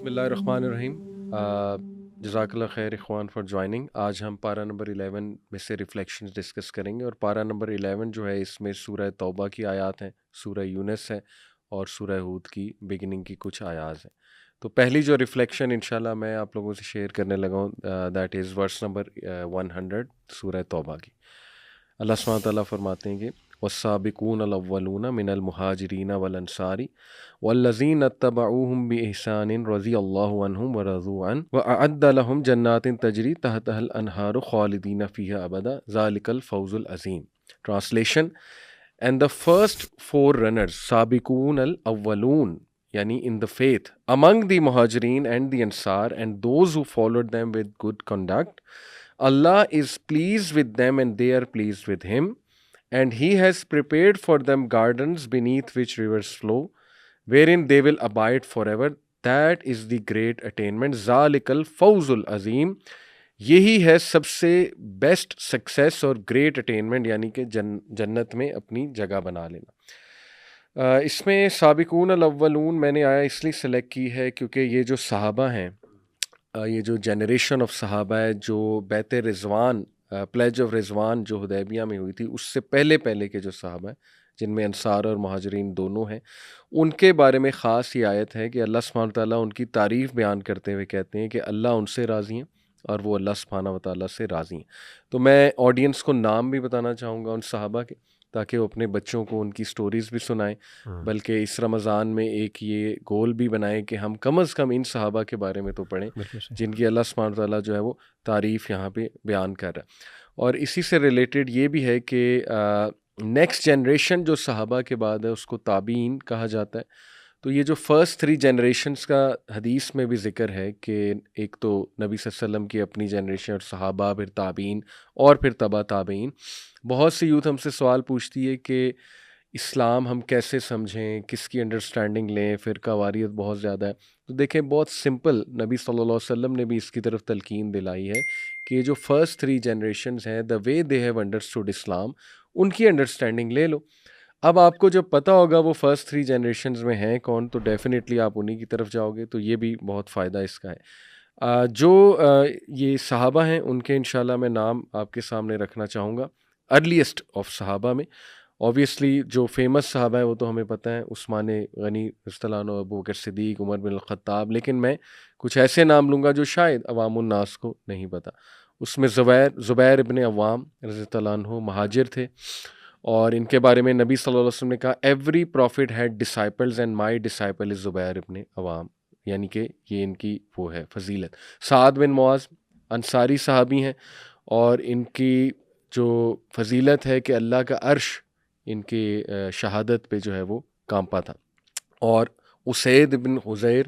بسم اللہ الرحمن الرحیم. جزاک اللہ خیر اخوان فار جوائننگ. آج ہم پارہ نمبر 11 میں سے ریفلیکشنز ڈسکس کریں گے، اور پارہ نمبر 11 جو ہے اس میں سورہ توبہ کی آیات ہیں، سورہ یونس ہے، اور سورہ ہود کی بگننگ کی کچھ آیات ہیں. تو پہلی جو ریفلیکشن انشاءاللہ میں آپ لوگوں سے شیئر کرنے لگا ہوں، دیٹ از ورس نمبر 100 سورہ توبہ کی. اللہ سبحانہ تعالیٰ فرماتے ہیں کہ والسابقون الاولون من المہاجرین والانصار والذین اتبعوہم بإحسان رضی اللہ عنہم ورضوا عنہ وأعد لهم جنات تجری تحتها الانہار خالدین فیہا ابدا ذالک الفوز العظیم. Translation: And the first forerunners, سابقون الاولون, یعنی in the faith, among the Muhajirin and the Ansar and those who followed them with good conduct, Allah is pleased with them and they are pleased with Him, and He has prepared for them gardens beneath which rivers flow, wherein they will abide forever. That is the great attainment. ذَلِكَ الْفَوْزُ الْعَظِيمُ. یہی ہے سب سے best success اور great attainment, یعنی کہ جنت میں اپنی جگہ بنا لینا. اس میں سابقون الاولون میں نے آیا اس لیے سلیکٹ کی ہے کیونکہ یہ جو صحابہ ہیں، یہ جو جنریشن آف صحابہ ہے جو بیت رضوان، پلیج آف رضوان جو حدیبیہ میں ہوئی تھی، اس سے پہلے کے جو صحابہ ہیں جن میں انصار اور مہاجرین دونوں ہیں، ان کے بارے میں خاص یہ آیت ہے کہ اللہ سبحانہ تعالیٰ ان کی تعریف بیان کرتے ہوئے کہتے ہیں کہ اللہ ان سے راضی ہیں اور وہ اللہ سبحانہ و تعالیٰ سے راضی ہیں. تو میں آڈینس کو نام بھی بتانا چاہوں گا ان صحابہ کے، تاکہ وہ اپنے بچوں کو ان کی سٹوریز بھی سنائیں، بلکہ اس رمضان میں ایک یہ گول بھی بنائیں کہ ہم کم از کم ان صحابہ کے بارے میں تو پڑھیں جن کی اللہ سبحانہ تعالیٰ جو ہے وہ تعریف یہاں پہ بیان کر رہا ہے. اور اسی سے ریلیٹڈ یہ بھی ہے کہ نیکسٹ جنریشن جو صحابہ کے بعد ہے اس کو تابعین کہا جاتا ہے. تو یہ جو فرسٹ 3 جنریشنز کا حدیث میں بھی ذکر ہے کہ ایک تو نبی صلی اللہ علیہ وسلم کی اپنی جنریشن اور صحابہ، پھر تابعین، اور پھر تبع تابعین. بہت سی یوتھ ہم سے سوال پوچھتی ہے کہ اسلام ہم کیسے سمجھیں، کس کی انڈرسٹینڈنگ لیں، فرقہ واریت بہت زیادہ ہے. تو دیکھیں بہت سمپل، نبی صلی اللہ علیہ وسلم نے بھی اس کی طرف تلقین دلائی ہے کہ یہ جو فرسٹ 3 جنریشنز ہیں، دا وے دے ہیو انڈرسٹوڈ اسلام، ان کی انڈرسٹینڈنگ لے لو. اب آپ کو جب پتہ ہوگا وہ فرسٹ 3 جنریشنز میں ہیں کون، تو ڈیفینیٹلی آپ انہی کی طرف جاؤ گے. تو یہ بھی بہت فائدہ اس کا ہے. جو یہ صحابہ ہیں ان کے انشاءاللہ میں نام آپ کے سامنے رکھنا چاہوں گا. ارلیسٹ آف صحابہ میں اوبویسلی جو فیمس صحابہ ہیں وہ تو ہمیں پتہ ہیں، عثمان غنی رضی اللہ عنہ، ابو بکر صدیق، عمر بن الخطاب، لیکن میں کچھ ایسے نام لوں گا جو شاید عوام الناس کو نہیں پتہ. اس میں زبیر ابن عوام رضی اللہ عنہ مہاجر تھے، اور ان کے بارے میں نبی صلی اللہ علیہ وسلم نے کہا every prophet had disciples and my disciple is Zubair ibn Awam, یعنی کہ یہ ان کی وہ ہے فضیلت. سعد بن معاذ انصاری صحابی ہیں، اور ان کی جو فضیلت ہے کہ اللہ کا عرش ان کی شہادت پہ جو ہے وہ کانپا تھا. اور اسید بن حضیر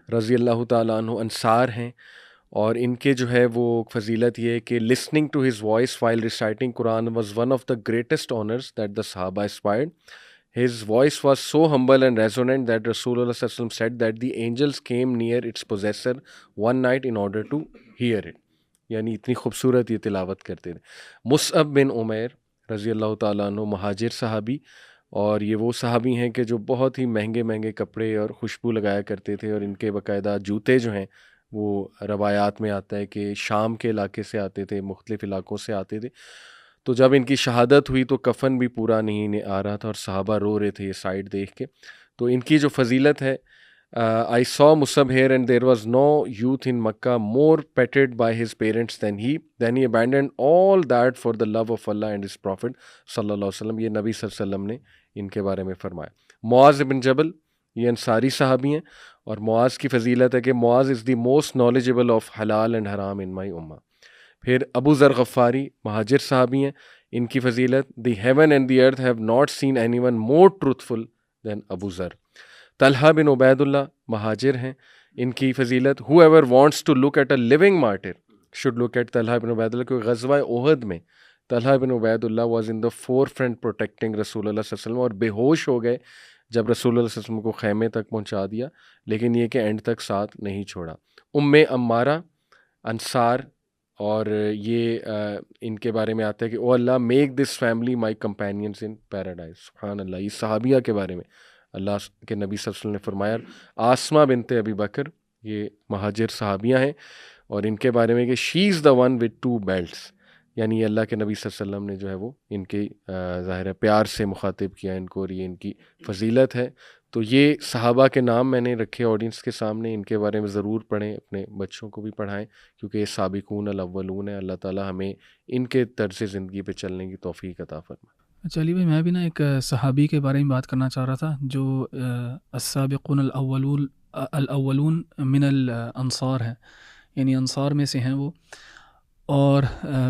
رضی اللہ تعالیٰ عنہ انصار ہیں، اور ان کے جو ہے وہ فضیلت یہ ہے کہ listening to his voice while reciting Quran was one of the greatest honours that the Sahaba aspired. His voice was so humble and resonant that Rasul Allah صلی اللہ علیہ وسلم said that the angels came near its possessor one night in order to hear it, یعنی اتنی خوبصورت یہ تلاوت کرتے تھے. مصعب بن عمیر رضی اللہ تعالیٰ عنہ مہاجر صحابی، اور یہ وہ صحابی ہیں کہ جو بہت ہی مہنگے کپڑے اور خوشبو لگایا کرتے تھے، اور ان کے باقاعدہ جوتے جو ہیں وہ روایات میں آتا ہے کہ شام کے علاقے سے آتے تھے، مختلف علاقوں سے آتے تھے. تو جب ان کی شہادت ہوئی تو کفن بھی پورا نہیں آ رہا تھا، اور صحابہ رو رہے تھے یہ سائڈ دیکھ کے. تو ان کی جو فضیلت ہے، I saw Musab here and there was no youth in Makkah more petted by his parents than he. Then he abandoned all that for the love of Allah and his Prophet صلی اللہ علیہ وسلم. یہ نبی صلی اللہ علیہ وسلم نے ان کے بارے میں فرمایا. معاذ بن جبل یہ انصاری صحابی ہیں، اور معاذ کی فضیلت ہے کہ معاذ از دی موسٹ نالجبل آف حلال اینڈ حرام ان مائی امہ. پھر ابو ذر غفاری مہاجر صحابی ہیں، ان کی فضیلت the heaven and the earth have not seen anyone more truthful than Abu Dharr. Talha bin Ubaid اللہ مہاجر ہیں، ان کی فضیلت whoever wants to look at a living martyr should look at Talha bin Ubaidullah. کیونکہ غزوہ احد میں Talha bin Ubaidullah was in the forefront protecting Rasul Allah صلی اللہ علیہ وسلم، اور بے ہوش ہو گئے جب رسول اللہ صلی اللہ علیہ وسلم کو خیمے تک پہنچا دیا، لیکن یہ کہ اینڈ تک ساتھ نہیں چھوڑا. ام عمارہ انصار، اور یہ ان کے بارے میں آتا ہے کہ oh Allah make this family my companions in paradise. سبحان اللہ. یہ صحابیہ کے بارے میں اللہ کے نبی صلی اللہ علیہ وسلم نے فرمایا. آسمہ بنت ابی بکر یہ مہاجر صحابیاں ہیں، اور ان کے بارے میں کہ شی از دا ون وتھ 2 بیلٹس، یعنی اللہ کے نبی صلی اللہ علیہ وسلم نے جو ہے وہ ان کے ظاہر ہے پیار سے مخاطب کیا ان کو، اور یہ ان کی فضیلت ہے. تو یہ صحابہ کے نام میں نے رکھے آڈینس کے سامنے، ان کے بارے میں ضرور پڑھیں، اپنے بچوں کو بھی پڑھائیں، کیونکہ یہ سابقون الاولون ہیں. اللہ تعالیٰ ہمیں ان کے طرز زندگی پہ چلنے کی توفیق عطا فرمائے. اچھا علی بھائی، میں بھی نا ایک صحابی کے بارے میں بات کرنا چاہ رہا تھا جو السابقون الاولون من الانصار ہیں، یعنی انصار میں سے ہیں وہ، اور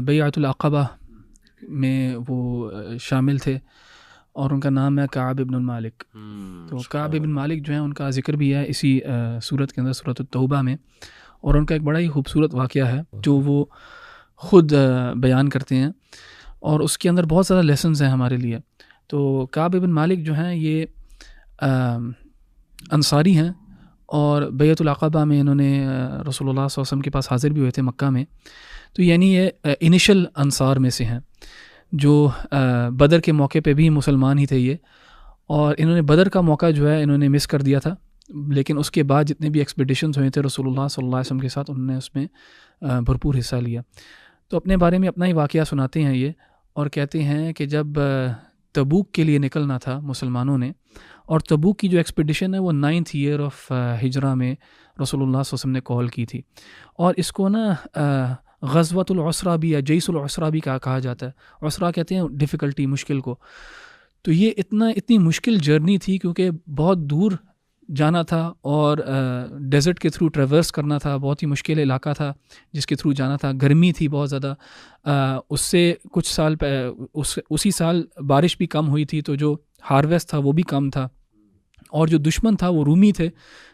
بیعۃ العقبہ میں وہ شامل تھے، اور ان کا نام ہے کعب ابن مالک. تو کعب ابن مالک جو ہیں ان کا ذکر بھی ہے اسی سورت کے اندر، سورۃ التوبہ میں، اور ان کا ایک بڑا ہی خوبصورت واقعہ ہے جو وہ خود بیان کرتے ہیں، اور اس کے اندر بہت زیادہ لیسنز ہیں ہمارے لیے. تو کعب ابن مالک جو ہیں یہ انصاری ہیں، اور بیعۃ العقبہ میں انہوں نے رسول اللہ صلی اللہ علیہ وسلم کے پاس حاضر بھی ہوئے تھے مکہ میں. تو یعنی یہ انیشل انصار میں سے ہیں جو بدر کے موقع پہ بھی مسلمان ہی تھے یہ، اور انہوں نے بدر کا موقع جو ہے انہوں نے مس کر دیا تھا، لیکن اس کے بعد جتنے بھی ایکسپیڈیشنز ہوئے تھے رسول اللہ صلی اللہ علیہ وسلم کے ساتھ، انہوں نے اس میں بھرپور حصہ لیا. تو اپنے بارے میں اپنا ہی واقعہ سناتے ہیں یہ، اور کہتے ہیں کہ جب تبوک کے لیے نکلنا تھا مسلمانوں نے، اور تبوک کی جو ایکسپیڈیشن ہے وہ 9th year آف ہجرہ میں رسول اللہ صلی اللہ علیہ وسلم نے کال کی تھی، اور اس کو نا غزوۃ العسرہ بھی یا جیش العسرہ بھی کہا جاتا ہے. عسرہ کہتے ہیں ڈیفیکلٹی، مشکل کو. تو یہ اتنی مشکل جرنی تھی کیونکہ بہت دور جانا تھا، اور ڈیزرٹ کے تھرو ٹریورس کرنا تھا، بہت ہی مشکل علاقہ تھا جس کے تھرو جانا تھا. گرمی تھی بہت زیادہ، اس سے کچھ سال اسی سال بارش بھی کم ہوئی تھی، تو جو ہارویسٹ تھا وہ بھی کم تھا، اور جو دشمن تھا وہ رومی تھے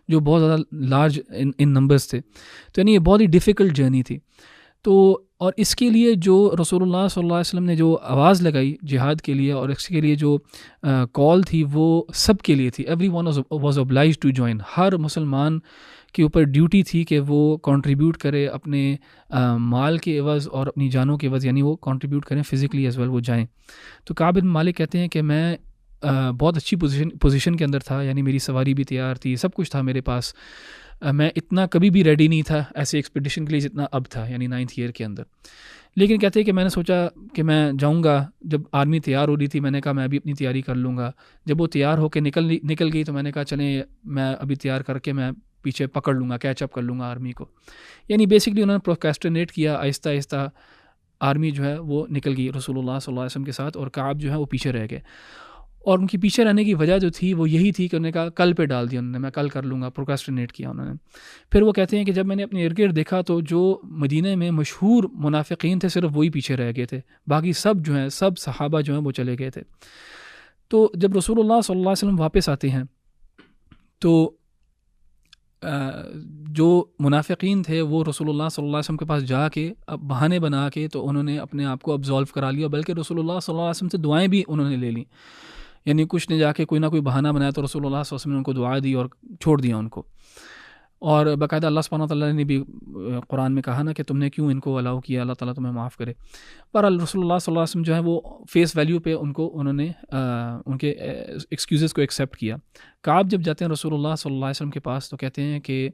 جو بہت زیادہ لارج ان نمبرز تھے. تو یعنی یہ بہت ہی ڈیفیکلٹ جرنی تھی. تو اور اس کے لیے جو رسول اللہ صلی اللہ علیہ وسلم نے جو آواز لگائی جہاد کے لیے، اور اس کے لیے جو کال تھی وہ سب کے لیے تھی. Everyone was obliged to join. ہر مسلمان کے اوپر ڈیوٹی تھی کہ وہ کنٹریبیوٹ کرے اپنے مال کے عوض اور اپنی جانوں کے عوض، یعنی وہ کنٹریبیوٹ کریں فزیکلی ایز ویل، وہ جائیں. تو کعب بن مالک کہتے ہیں کہ میں بہت اچھی پوزیشن کے اندر تھا، یعنی میری سواری بھی تیار تھی، سب کچھ تھا میرے پاس. میں اتنا کبھی بھی ریڈی نہیں تھا ایسے ایکسپیڈیشن کے لیے جتنا اب تھا، یعنی 9th year کے اندر. لیکن کہتے ہیں کہ میں نے سوچا کہ میں جاؤں گا. جب آرمی تیار ہو رہی تھی میں نے کہا میں ابھی اپنی تیاری کر لوں گا. جب وہ تیار ہو کے نکل گئی تو میں نے کہا چلیں میں ابھی تیار کر کے میں پیچھے پکڑ لوں گا، کیچ اپ کر لوں گا آرمی کو. یعنی بیسکلی انہوں نے پروکیسٹینیٹ کیا، آہستہ آہستہ آرمی جو ہے وہ نکل گئی رسول اللہ صلی اللہ علیہ وسلم کے ساتھ، اور کعب جو ہے وہ پیچھے رہ گئے. اور ان کی پیچھے رہنے کی وجہ جو تھی وہ یہی تھی کہ انہوں نے کہا کل پہ ڈال دیا انہوں نے، میں کل کر لوں گا، پروکیسٹینیٹ کیا انہوں نے. پھر وہ کہتے ہیں کہ جب میں نے اپنے ارد گرد دیکھا تو جو مدینہ میں مشہور منافقین تھے صرف وہی پیچھے رہ گئے تھے، باقی سب جو ہیں سب صحابہ جو ہیں وہ چلے گئے تھے. تو جب رسول اللہ صلی اللہ علیہ وسلم واپس آتے ہیں تو جو منافقین تھے وہ رسول اللہ صلی اللہ علیہ وسلم کے پاس جا کے اب بہانے بنا کے تو انہوں نے اپنے آپ کو ابزالو کرا لیا، بلکہ رسول اللہ صلی اللہ علیہ وسلم سے دعائیں بھی انہوں نے لے لیں. یعنی کچھ نے جا کے کوئی نہ کوئی بہانہ بنایا تو رسول اللہ صلی اللہ علیہ وسلم نے ان کو دعا دی اور چھوڑ دیا ان کو. اور باقاعدہ اللہ سبحانہ تعالیٰ نے بھی قرآن میں کہا نا کہ تم نے کیوں ان کو الاؤ کیا، اللہ تعالیٰ تمہیں معاف کرے. پر رسول اللہ صلی اللہ علیہ وسلم جو ہے وہ فیس ویلیو پہ انہوں نے ان کے ایکسکیوزز کو ایکسیپٹ کیا. کعب جب جاتے ہیں رسول اللہ صلی اللہ علیہ وسلم کے پاس تو کہتے ہیں کہ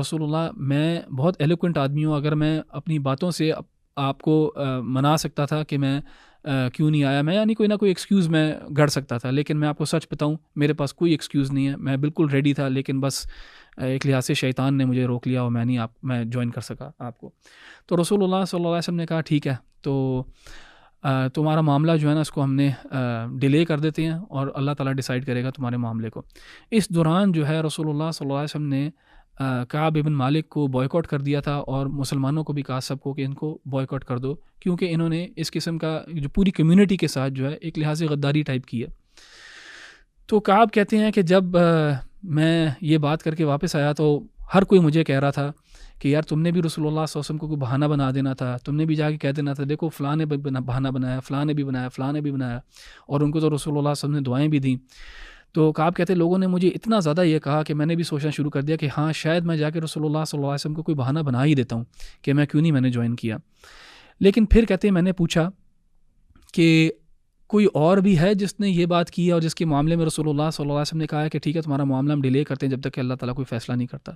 رسول اللہ میں بہت ایلوکوینٹ آدمی ہوں، اگر میں اپنی باتوں سے آپ کو منا سکتا تھا کہ میں کیوں نہیں آیا، میں یعنی کوئی نہ کوئی ایکسکیوز میں گھڑ سکتا تھا، لیکن میں آپ کو سچ بتاؤں میرے پاس کوئی ایکسکیوز نہیں ہے، میں بالکل ریڈی تھا، لیکن بس ایک لحاظ سے شیطان نے مجھے روک لیا اور میں جوائن کر سکا آپ کو. تو رسول اللہ صلی اللہ علیہ وسلم نے کہا ٹھیک ہے، تو تمہارا معاملہ جو ہے نا اس کو ہم نے ڈیلے کر دیتے ہیں اور اللہ تعالیٰ ڈیسائیڈ کرے گا تمہارے معاملے کو. اس دوران جو ہے رسول اللہ صلی اللہ علیہ وسلم نے کعب ابن مالک کو بوائیکاٹ کر دیا تھا، اور مسلمانوں کو بھی کہا سب کو کہ ان کو بوائیکاٹ کر دو، کیونکہ انہوں نے اس قسم کا جو پوری کمیونٹی کے ساتھ جو ہے ایک لحاظ سے غداری ٹائپ کی ہے. تو کعب کہتے ہیں کہ جب میں یہ بات کر کے واپس آیا تو ہر کوئی مجھے کہہ رہا تھا کہ یار تم نے بھی رسول اللہ صلی اللہ علیہ وسلم کو کوئی بہانہ بنا دینا تھا، تم نے بھی جا کے کہہ دینا تھا دیکھو فلاں نے بہانہ بنایا، فلاں نے بھی بنایا، فلاں نے بھی بنایا، اور ان کو تو رسول اللہ صلی اللہ علیہ وسلم نے دعائیں بھی دیں. تو کعب کہتے ہیں لوگوں نے مجھے اتنا زیادہ یہ کہا کہ میں نے بھی سوچنا شروع کر دیا کہ ہاں شاید میں جا کے رسول اللہ صلی اللہ علیہ وسلم کو کوئی بہانہ بنا ہی دیتا ہوں کہ میں کیوں نہیں میں نے جوائن کیا. لیکن پھر کہتے ہیں میں نے پوچھا کہ کوئی اور بھی ہے جس نے یہ بات کی ہے اور جس کے معاملے میں رسول اللہ صلی اللہ علیہ وسلم نے کہا ہے کہ ٹھیک ہے تمہارا معاملہ ہم ڈیلے کرتے ہیں جب تک کہ اللہ تعالیٰ کوئی فیصلہ نہیں کرتا؟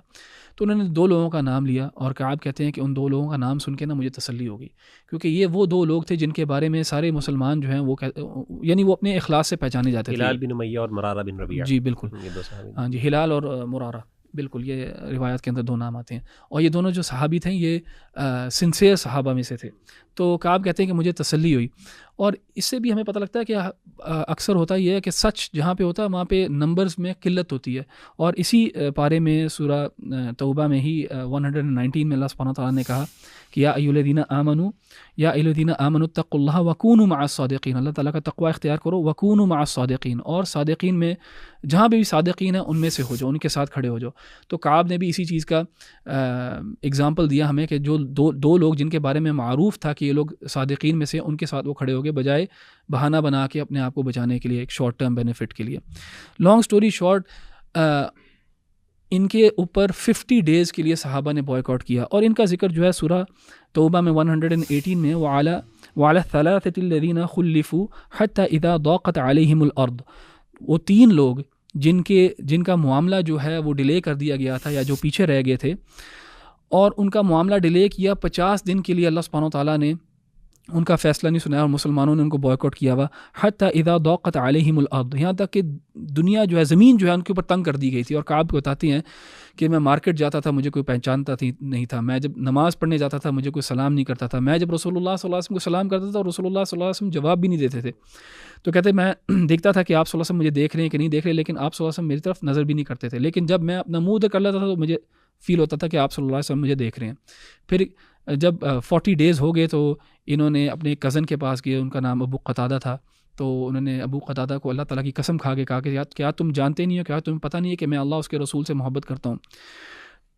تو انہوں نے 2 لوگوں کا نام لیا، اور کعب کہتے ہیں کہ ان 2 لوگوں کا نام سن کے نا مجھے تسلی ہوگی، کیونکہ یہ وہ 2 لوگ تھے جن کے بارے میں سارے مسلمان جو ہیں وہ یعنی وہ اپنے اخلاص سے پہچانے جاتے تھے. ہلال بن امیہ اور مرارہ بن ربیعہ. جی بالکل، ہاں جی، ہلال اور مرارہ، بالکل یہ روایت کے اندر 2 نام آتے ہیں، اور یہ دونوں جو صحابی تھے یہ سنسیئر صحابہ میں سے تھے. تو کعب کہتے ہیں کہ مجھے تسلی ہوئی، اور اس سے بھی ہمیں پتہ لگتا ہے کہ اکثر ہوتا یہ ہے کہ سچ جہاں پہ ہوتا ہے وہاں پہ نمبرز میں قلت ہوتی ہے، اور اسی پارے میں سورہ توبہ میں ہی 119 میں اللہ سبحانہ تعالیٰ نے کہا کہ یا ایھا الذین آمنوا اتقوا اللہ وکونوا مع الصادقین، اللہ تعالیٰ کا تقوی اختیار کرو، وکونوا مع الصادقین، اور صادقین میں جہاں بھی صادقین ہیں ان میں سے ہو جاؤ، ان کے ساتھ کھڑے ہو جاؤ. تو کعب نے بھی اسی چیز کا اگزامپل دیا ہمیں کہ جو 2 لوگ جن کے بارے میں معروف تھا کہ یہ لوگ صادقین میں سے، ان کے ساتھ وہ کھڑے ہو گئے بجائے بہانہ بنا کے اپنے آپ کو بچانے کے لیے، ایک شارٹ ٹرم بینیفٹ کے لیے. لانگ سٹوری شارٹ، ان کے اوپر 50 ڈیز کے لیے صحابہ نے بوائیکاٹ کیا، اور ان کا ذکر جو ہے سورہ توبہ میں 118 میں وعلی الثلاثة الذین خلفوا حتی اذا ضاقت علیہم الارض، وہ 3 لوگ جن کا معاملہ جو ہے وہ ڈیلے کر دیا گیا تھا یا جو پیچھے رہ گئے تھے، اور ان کا معاملہ ڈیلے کیا 50 دن کے لیے، اللہ سبحانہ وتعالیٰ نے ان کا فیصلہ نہیں سنایا اور مسلمانوں نے ان کو بوائیکاٹ کیا ہوا. حتی اذا ضاقت علیہم الارض، یہاں تک کہ دنیا جو ہے، زمین جو ہے ان کے اوپر تنگ کر دی گئی تھی. اور کعب کو بتاتی ہیں کہ میں مارکیٹ جاتا تھا مجھے کوئی پہچانتا نہیں تھا، میں جب نماز پڑھنے جاتا تھا مجھے کوئی سلام نہیں کرتا تھا، میں جب رسول اللہ صلی اللہ علیہ وسلم کو سلام کرتا تھا اور رسول اللہ صلی اللہ علیہ وسلم جواب بھی نہیں دیتے تھے. تو کہتے میں دیکھتا تھا کہ آپ صلی اللہ علیہ وسلم مجھے دیکھ رہے ہیں کہ نہیں دیکھ رہے، لیکن آپ صلی اللہ علیہ وسلم میری طرف نظر بھی نہیں کرتے تھے. لیکن جب میں اپنا منہ ادھر کر لیتا تھا تو مجھے فیل ہوتا تھا کہ آپ صلی اللہ علیہ وسلم مجھے دیکھ رہے ہیں. پھر جب 40 ڈیز ہو گئے تو انہوں نے اپنے کزن کے پاس گئے، ان کا نام ابو قتادہ تھا. تو انہوں نے ابو قتادہ کو اللہ تعالیٰ کی قسم کھا کے کہا کہ کیا تم جانتے نہیں ہو، کیا تمہیں پتہ نہیں ہے کہ میں اللہ اس کے رسول سے محبت کرتا ہوں؟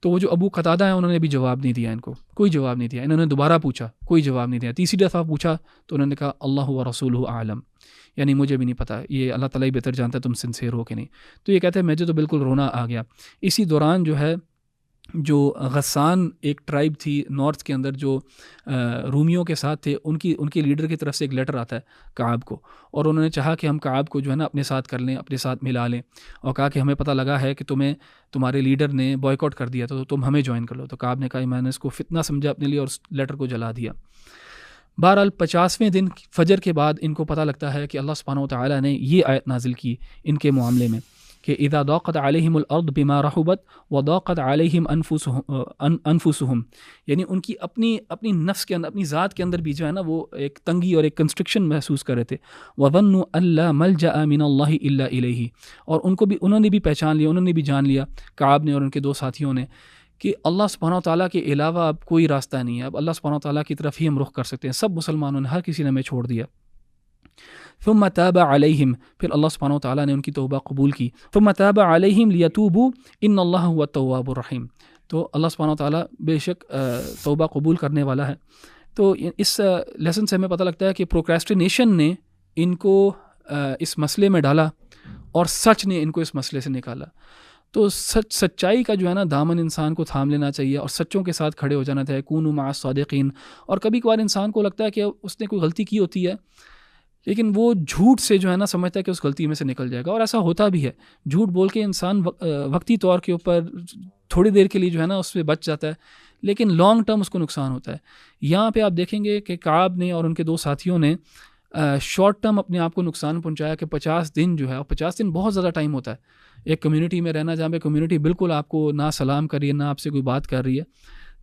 تو وہ جو ابو قتادہ ہیں انہوں نے بھی جواب نہیں دیا، ان کو کوئی جواب نہیں دیا. انہوں نے دوبارہ پوچھا، کوئی جواب نہیں دیا. تیسری دفعہ پوچھا تو انہوں نے کہا اللہ و رسولہ اعلم، یعنی مجھے بھی نہیں پتہ، یہ اللہ تعالیٰ ہی بہتر جانتا ہے تم سنسیئر ہو کہ نہیں. تو یہ کہتے ہیں مجھے تو بالکل رونا آ گیا. اسی دوران جو ہے جو غسان ایک ٹرائب تھی نارتھ کے اندر جو رومیوں کے ساتھ تھے، ان کے لیڈر کی طرف سے ایک لیٹر آتا ہے کعب کو، اور انہوں نے چاہا کہ ہم کعب کو جو ہے نا اپنے ساتھ کر لیں، اپنے ساتھ ملا لیں، اور کہا کہ ہمیں پتہ لگا ہے کہ تمہارے لیڈر نے بوائیکاٹ کر دیا تو تم ہمیں جوائن کر لو. تو کعب نے کہا میں نے اس کو فتنہ سمجھا اپنے لیے اور اس لیٹر کو جلا دیا. بہرحال 50ویں دن فجر کے بعد ان کو پتہ لگتا ہے کہ اللہ سبحانہ وتعالیٰ نے یہ آیت نازل کی ان کے معاملے میں کہ اذا ضاقت علیہم الارض بما رحبت وضاقت علیہم انفسہم، یعنی ان کی اپنی نفس کے اندر، اپنی ذات کے اندر بھی جو ہے نا وہ ایک تنگی اور ایک کنسٹرکشن محسوس کر رہے تھے. وظنوا ان لا ملجأ من اللہ الا الیہ، اور انہوں نے بھی پہچان لیا، انہوں نے بھی جان لیا، کعب نے اور ان کے 2 ساتھیوں نے، کہ اللہ سبحانہ وتعالیٰ کے علاوہ اب کوئی راستہ نہیں ہے، اب اللہ سبحانہ وتعالیٰ کی طرف ہی ہم رخ کر سکتے ہیں. سب مسلمانوں نے، ہر کسی نے ہمیں چھوڑ دیا. ثم تاب علیہم، پھر اللہ سبحانہ وتعالیٰ نے ان کی توبہ قبول کی. ثم تاب علیہم لیتوبوا ان اللہ هو التواب الرحیم، تو اللہ سبحانہ وتعالیٰ بے شک توبہ قبول کرنے والا ہے. تو اس لیسن سے ہمیں پتہ لگتا ہے کہ پروکریسٹینیشن نے ان کو اس مسئلے میں ڈالا اور سچ نے ان کو اس مسئلے سے نکالا. تو سچائی کا جو ہے نا دامن انسان کو تھام لینا چاہیے اور سچوں کے ساتھ کھڑے ہو جانا چاہیے. کونوا مع الصادقین. اور کبھی کبھار انسان کو لگتا ہے کہ اس نے کوئی غلطی کی ہوتی ہے، لیکن وہ جھوٹ سے جو ہے نا سمجھتا ہے کہ اس غلطی میں سے نکل جائے گا، اور ایسا ہوتا بھی ہے. جھوٹ بول کے انسان وقتی طور کے اوپر تھوڑی دیر کے لیے جو ہے نا اس سے بچ جاتا ہے، لیکن لانگ ٹرم اس کو نقصان ہوتا ہے. یہاں پہ آپ دیکھیں گے کہ کعب نے اور ان کے 2 ساتھیوں نے شارٹ ٹرم اپنے آپ کو نقصان پہنچایا کہ 50 دن جو ہے، اور 50 دن بہت زیادہ ٹائم ہوتا ہے ایک کمیونٹی میں رہنا جہاں پہ کمیونٹی بالکل آپ کو نہ سلام کر رہی ہے، نہ آپ سے کوئی بات کر رہی ہے.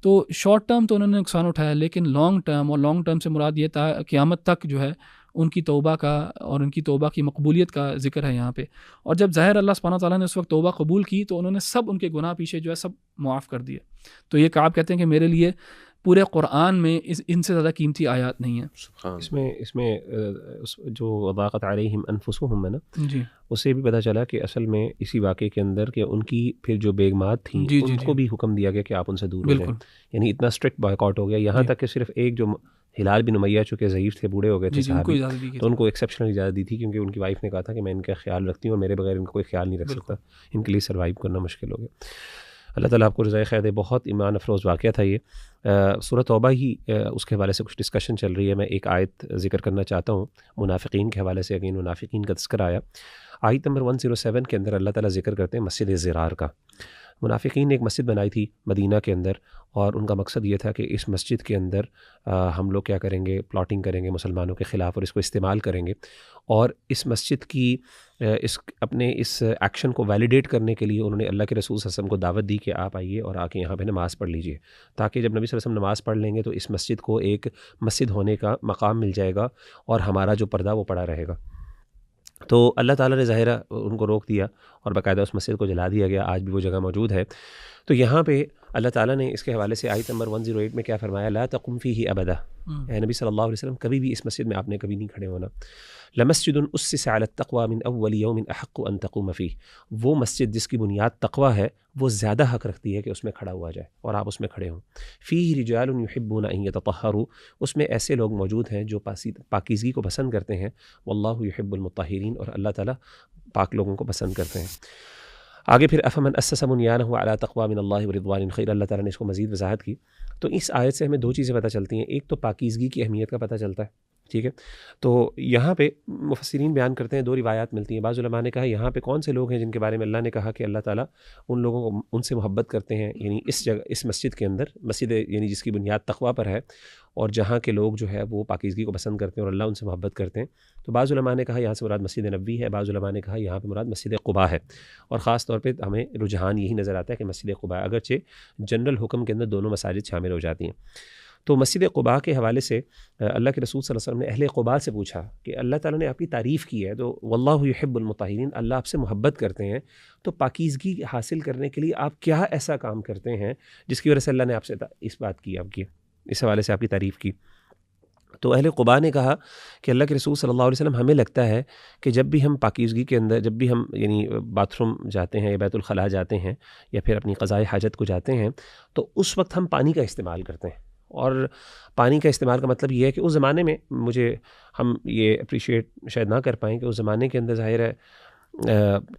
تو شارٹ ٹرم تو انہوں نے نقصان اٹھایا، لیکن لانگ ٹرم، اور لانگ ٹرم سے مراد یہ تھا قیامت تک جو ہے ان کی توبہ کا اور ان کی توبہ کی مقبولیت کا ذکر ہے یہاں پہ. اور جب ظاہر اللہ سبحانہ تعالیٰ نے اس وقت توبہ قبول کی تو انہوں نے سب ان کے گناہ پیچھے جو ہے سب معاف کر دیے. تو یہ کعب کہتے ہیں کہ میرے لیے پورے قرآن میں ان سے زیادہ قیمتی آیات نہیں ہیں. اس میں جو وضاقت علیہم انفسہم ہے نا، جی، اس سے بھی پتہ چلا کہ اصل میں اسی واقعے کے اندر کہ ان کی پھر جو بیگمات تھیں ان کو بھی حکم دیا گیا کہ آپ ان سے دور ہو جائیں. یعنی اتنا اسٹرکٹ بائیکاٹ ہو گیا، یہاں تک کہ صرف ایک جو ہلال بن امیہ چونکہ ضعیف تھے، بوڑھے ہو گئے تھے صحابی، تو ان کو ایکسیپشنل اجازت دی تھی کیونکہ ان کی وائف نے کہا تھا کہ میں ان کا خیال رکھتی ہوں اور میرے بغیر ان کا کوئی خیال نہیں رکھ سکتا، ان کے لیے سروائیو کرنا مشکل ہو گیا. اللہ تعالیٰ آپ کو رضائے خیر دے. بہت ایمان افروز واقعہ تھا یہ. سورۃ توبہ ہی اس کے حوالے سے کچھ ڈسکشن چل رہی ہے. میں ایک آیت ذکر کرنا چاہتا ہوں منافقین کے حوالے سے. اگین منافقین کا تذکرہ آیا. آیت نمبر 107 کے اندر اللہ تعالیٰ ذکر کرتے ہیں مسجد زرار کا. منافقین نے ایک مسجد بنائی تھی مدینہ کے اندر، اور ان کا مقصد یہ تھا کہ اس مسجد کے اندر ہم لوگ کیا کریں گے، پلاٹنگ کریں گے مسلمانوں کے خلاف اور اس کو استعمال کریں گے. اور اس مسجد کی اپنے اس ایکشن کو ویلیڈیٹ کرنے کے لیے انہوں نے اللہ کے رسول صلی اللہ علیہ وسلم کو دعوت دی کہ آپ آئیے اور آ کے یہاں پہ نماز پڑھ لیجئے، تاکہ جب نبی صلی اللہ علیہ وسلم نماز پڑھ لیں گے تو اس مسجد کو ایک مسجد ہونے کا مقام مل جائے گا اور ہمارا جو پردہ وہ پڑا رہے گا. تو اللہ تعالیٰ نے ظاہرہ ان کو روک دیا اور باقاعدہ اس مسجد کو جلا دیا گیا. آج بھی وہ جگہ موجود ہے. تو یہاں پہ اللہ تعالیٰ نے اس کے حوالے سے آیت نمبر 108 میں کیا فرمایا، لا تقم فیہ ابدا. اے نبی صلی اللہ علیہ وسلم کبھی بھی اس مسجد میں آپ نے کبھی نہیں کھڑے ہونا. لمسجد اسس علی التقوی من اول یوم احق ان تقوم فیہ. وہ مسجد جس کی بنیاد تقوی ہے وہ زیادہ حق رکھتی ہے کہ اس میں کھڑا ہوا جائے اور آپ اس میں کھڑے ہوں. فیہ رجال یحبون ان یتطہروا. اس میں ایسے لوگ موجود ہیں جو پاکیزگی کو پسند کرتے ہیں. واللہ یحب المطہرین. اور اللہ تعالیٰ پاک لوگوں کو پسند کرتے ہیں. آگے پھر افمن اسس بنیانہ علی تقوی من اللہ ورضوان خیر. اللہ تعالیٰ نے اس کو مزید وضاحت کی. تو اس آیت سے ہمیں دو چیزیں پتہ چلتی ہیں. ایک تو پاکیزگی کی اہمیت کا پتہ چلتا ہے، ٹھیک ہے. تو یہاں پہ مفسرین بیان کرتے ہیں، دو روایات ملتی ہیں. بعض علماء نے کہا یہاں پہ کون سے لوگ ہیں جن کے بارے میں اللہ نے کہا کہ اللہ تعالیٰ ان لوگوں کو ان سے محبت کرتے ہیں، یعنی اس جگہ اس مسجد کے اندر، مسجد یعنی جس کی بنیاد تقوی پر ہے اور جہاں کے لوگ جو ہے وہ پاکیزگی کو پسند کرتے ہیں اور اللہ ان سے محبت کرتے ہیں. تو بعض علماء نے کہا یہاں سے مراد مسجد نبوی ہے. بعض علماء نے کہا یہاں پہ مراد مسجد قباء ہے. اور خاص طور پہ ہمیں رجحان یہی نظر آتا ہے کہ مسجد قباء، اگرچہ جنرل حکم کے اندر دونوں مساجد شامل ہو جاتی ہیں. تو مسجد قباء کے حوالے سے اللہ کے رسول صلی اللہ علیہ وسلم نے اہل قباء سے پوچھا کہ اللہ تعالیٰ نے آپ کی تعریف کی ہے، تو واللہ یحب المطہرین، اللہ آپ سے محبت کرتے ہیں، تو پاکیزگی حاصل کرنے کے لیے آپ کیا ایسا کام کرتے ہیں جس کی وجہ سے اللہ نے آپ سے اس بات کی، آپ کی اس حوالے سے آپ کی تعریف کی. تو اہل قباء نے کہا کہ اللہ کے رسول صلی اللہ علیہ وسلم ہمیں لگتا ہے کہ جب بھی ہم پاکیزگی کے اندر، جب بھی ہم یعنی باتھ روم جاتے ہیں یا بیت الخلاء جاتے ہیں یا پھر اپنی قضاء حاجت کو جاتے ہیں تو اس وقت ہم پانی کا استعمال کرتے ہیں. اور پانی کا استعمال کا مطلب یہ ہے کہ اس زمانے میں ہم یہ اپریشیٹ شاید نہ کر پائیں کہ اس زمانے کے اندر ظاہر ہے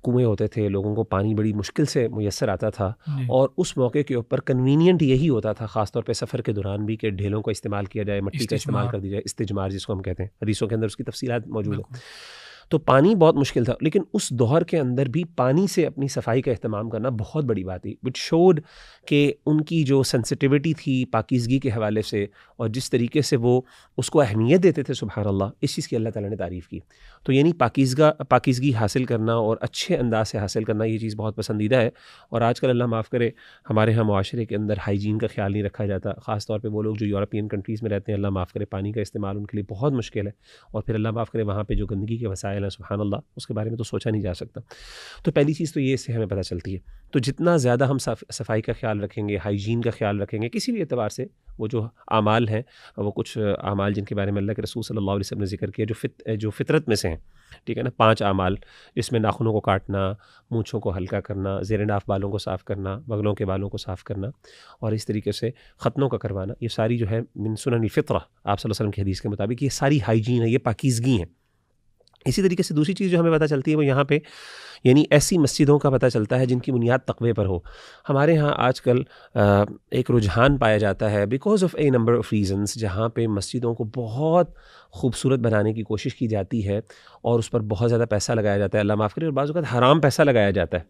کنویں ہوتے تھے، لوگوں کو پانی بڑی مشکل سے میسر آتا تھا، اور اس موقع کے اوپر کنوینینٹ یہی ہوتا تھا خاص طور پہ سفر کے دوران بھی کہ ڈھیلوں کا استعمال کیا جائے، مٹی کا استعمال کر دیا جائے، استجمار جس کو ہم کہتے ہیں. حدیثوں کے اندر اس کی تفصیلات موجود ہیں. تو پانی بہت مشکل تھا، لیکن اس دور کے اندر بھی پانی سے اپنی صفائی کا اہتمام کرنا بہت بڑی بات تھی. وچ شوڈ کہ ان کی جو سینسٹیوٹی تھی پاکیزگی کے حوالے سے اور جس طریقے سے وہ اس کو اہمیت دیتے تھے، سبحان اللہ، اس چیز کی اللہ تعالیٰ نے تعریف کی. تو یعنی پاکیزگی حاصل کرنا اور اچھے انداز سے حاصل کرنا یہ چیز بہت پسندیدہ ہے. اور آج کل اللہ معاف کرے ہمارے ہاں معاشرے کے اندر ہائیجین کا خیال نہیں رکھا جاتا، خاص طور پہ وہ لوگ جو یورپین کنٹریز میں رہتے ہیں، اللہ معاف کرے پانی کا استعمال ان کے لیے بہت مشکل ہے. اور پھر اللہ معاف کرے وہاں پہ جو گندگی کے وسائل ہیں، سبحان اللہ، اس کے بارے میں تو سوچا نہیں جا سکتا. تو پہلی چیز تو یہ اس سے ہمیں پتہ چلتی ہے. تو جتنا زیادہ ہم صفائی کا خیال رکھیں گے، ہائیجین کا خیال رکھیں گے کسی بھی اعتبار سے، وہ جو اعمال ہیں، وہ کچھ اعمال جن کے بارے میں اللہ کے رسول صلی اللہ علیہ وسلم نے ذکر کیا جو فطرت میں سے ہیں، ٹھیک ہے نا، 5 اعمال جس میں ناخنوں کو کاٹنا، مونچھوں کو ہلکا کرنا، زیر ناف بالوں کو صاف کرنا، بغلوں کے بالوں کو صاف کرنا، اور اس طریقے سے ختنوں کا کروانا، یہ ساری جو ہے من سنن الفطرہ آپ صلی اللہ علیہ وسلم کی حدیث کے مطابق یہ ساری ہائیجین ہے، یہ پاکیزگی ہیں. اسی طریقے سے دوسری چیز جو ہمیں پتہ چلتی ہے وہ یہاں پہ یعنی ایسی مسجدوں کا پتہ چلتا ہے جن کی بنیاد تقوی پر ہو. ہمارے ہاں آج کل ایک رجحان پایا جاتا ہے because of a number of reasons, جہاں پہ مسجدوں کو بہت خوبصورت بنانے کی کوشش کی جاتی ہے اور اس پر بہت زیادہ پیسہ لگایا جاتا ہے، اللہ معاف کرے، اور بعض اوقات حرام پیسہ لگایا جاتا ہے،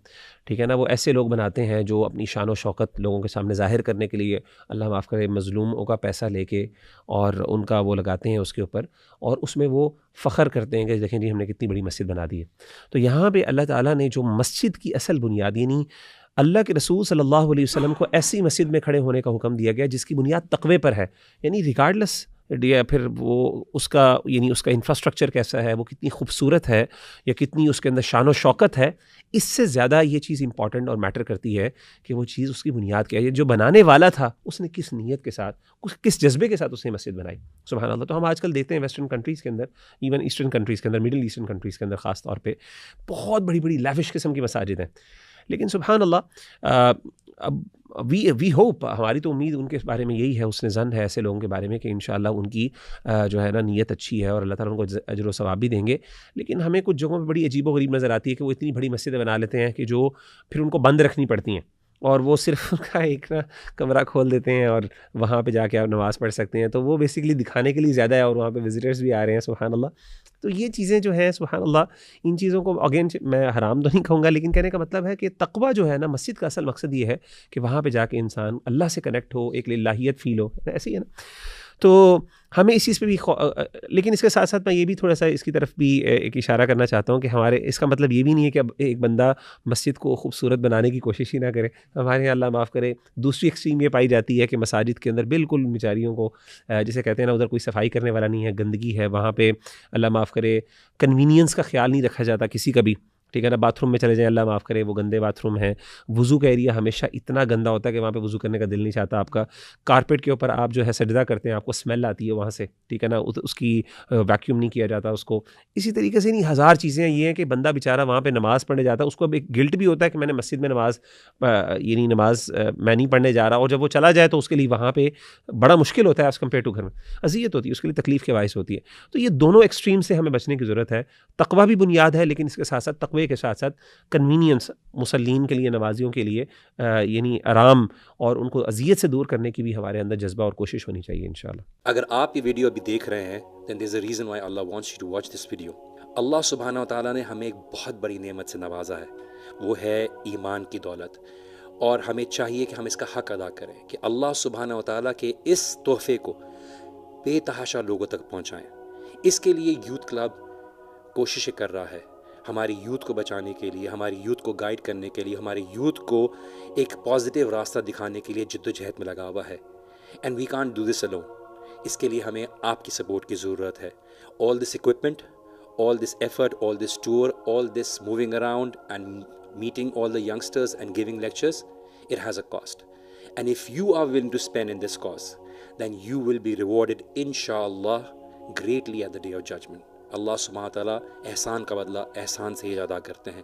ٹھیک ہے نا. وہ ایسے لوگ بناتے ہیں جو اپنی شان و شوکت لوگوں کے سامنے ظاہر کرنے کے لیے، اللہ معاف کرے، مظلوموں کا پیسہ لے کے اور ان کا وہ لگاتے ہیں اس کے اوپر، اور اس میں وہ فخر کرتے ہیں کہ دیکھیں جی ہم نے کتنی بڑی مسجد بنا دی ہے. تو یہاں پہ اللہ تعالیٰ نے جو مسجد کی اصل بنیاد، یعنی اللہ کے رسول صلی اللہ علیہ وسلم کو ایسی مسجد میں کھڑے ہونے کا حکم دیا گیا جس کی بنیاد تقوی پر ہے، یعنی ریگارڈلیس یا پھر وہ اس کا یعنی اس کا انفراسٹرکچر کیسا ہے، وہ کتنی خوبصورت ہے یا کتنی اس کے اندر شان و شوکت ہے، اس سے زیادہ یہ چیز امپورٹنٹ اور میٹر کرتی ہے کہ وہ چیز اس کی بنیاد کیا ہے، جو بنانے والا تھا اس نے کس نیت کے ساتھ، کس جذبے کے ساتھ اس نے مسجد بنائی، سبحان اللہ. تو ہم آج کل دیکھتے ہیں ویسٹرن کنٹریز کے اندر، ایون ایسٹرن کنٹریز کے اندر، مڈل ایسٹرن کنٹریز کے اندر خاص طور پہ بہت بڑی بڑی لیوش قسم کی مساجد ہیں، لیکن سبحان اللہ اب وی ہوپ، ہماری تو امید ان کے بارے میں یہی ہے، اس نے ظن ہے ایسے لوگوں کے بارے میں کہ انشاءاللہ ان کی جو ہے نا نیت اچھی ہے اور اللہ تعالیٰ ان کو اجر و ثواب بھی دیں گے. لیکن ہمیں کچھ جگہوں پہ بڑی عجیب و غریب نظر آتی ہے کہ وہ اتنی بڑی مسجدیں بنا لیتے ہیں کہ جو پھر ان کو بند رکھنی پڑتی ہیں. اور وہ صرف ان کا ایک نا کمرہ کھول دیتے ہیں اور وہاں پہ جا کے آپ نماز پڑھ سکتے ہیں. تو وہ بیسیکلی دکھانے کے لیے زیادہ ہے, اور وہاں پہ وزٹرز بھی آ رہے ہیں, سبحان اللہ. تو یہ چیزیں جو ہیں سبحان اللہ, ان چیزوں کو اگین میں حرام تو نہیں کہوں گا, لیکن کہنے کا مطلب ہے کہ تقویٰ جو ہے نا, مسجد کا اصل مقصد یہ ہے کہ وہاں پہ جا کے انسان اللہ سے کنیکٹ ہو, ایک الہیت فیل ہو, ایسے ہی ہے نا. تو ہمیں اس چیز پہ بھی لیکن اس کے ساتھ ساتھ میں یہ بھی تھوڑا سا اس کی طرف بھی ایک اشارہ کرنا چاہتا ہوں کہ ہمارے اس کا مطلب یہ بھی نہیں ہے کہ اب ایک بندہ مسجد کو خوبصورت بنانے کی کوشش ہی نہ کرے. ہمارے یہاں اللہ معاف کرے دوسری ایکسٹریم یہ پائی جاتی ہے کہ مساجد کے اندر بالکل بیچاریوں کو جسے کہتے ہیں نا, ادھر کوئی صفائی کرنے والا نہیں ہے, گندگی ہے وہاں پہ, اللہ معاف کرے کنوینئنس کا خیال نہیں رکھا جاتا کسی کا بھی, ٹھیک ہے نا. باتھ روم میں چلے جائیں, اللہ معاف کرے وہ گندے باتھ روم ہیں. وضو کا ایریا ہمیشہ اتنا گندا ہوتا ہے کہ وہاں پہ وضو کرنے کا دل نہیں چاہتا آپ کا. کارپیٹ کے اوپر آپ جو ہے سجدہ کرتے ہیں, آپ کو اسمیل آتی ہے وہاں سے, ٹھیک ہے نا, اس کی ویکیوم نہیں کیا جاتا اس کو. اسی طریقے سے نہیں ہزار چیزیں یہ ہیں کہ بندہ بیچارہ وہاں پہ نماز پڑھنے جاتا ہے, اس کو اب ایک گلٹ بھی ہوتا ہے کہ میں نے مسجد میں نماز میں نہیں پڑھنے جا رہا, اور جب وہ چلا جائے تو اس کے لیے وہاں پہ بڑا مشکل ہوتا ہے ایز کمپیئر ٹو گھر میں, اذیت ہوتی ہے, اس کے لیے تکلیف کے باعث ہوتی ہے. تو یہ دونوں ایکسٹریم سے ہمیں بچنے کی ضرورت ہے. تقویٰ بھی بنیاد ہے, لیکن اس کے ساتھ ساتھ تقوی کے ساتھ ساتھ کنوینئنس مسلین کے لیے, نمازیوں کے لیے یعنی آرام اور ان کو اذیت سے دور کرنے کی بھی ہمارے اندر جذبہ اور کوشش ہونی چاہیے انشاءاللہ. اگر آپ یہ ویڈیو ابھی دیکھ رہے ہیں then there's a reason why Allah wants you to watch this video. اللہ سبحانہ و تعالیٰ نے ہمیں ایک بہت بڑی نعمت سے نوازا ہے, وہ ہے ایمان کی دولت, اور ہمیں چاہیے کہ ہم اس کا حق ادا کریں کہ اللہ سبحانہ و تعالیٰ کے اس تحفے کو بے تحاشا لوگوں تک پہنچائیں. اس کے لیے یوتھ کلب کوششیں کر رہا ہے, ہماری یوتھ کو بچانے کے لیے, ہماری یوتھ کو گائیڈ کرنے کے لیے, ہماری یوتھ کو ایک پازیٹیو راستہ دکھانے کے لیے جد و جہد میں لگا ہوا ہے. And we can't do this alone. اس کے لیے ہمیں آپ کی سپورٹ کی ضرورت ہے. آل دس equipment, all this effort, all this tour, all this moving around and meeting all the youngsters and giving lectures, it has a cost. And if you are willing to spend in this cause, then you will be rewarded inshallah greatly at the day of judgment. اللہ سبحانہ تعالیٰ احسان کا بدلہ احسان سے ہی ادا کرتے ہیں.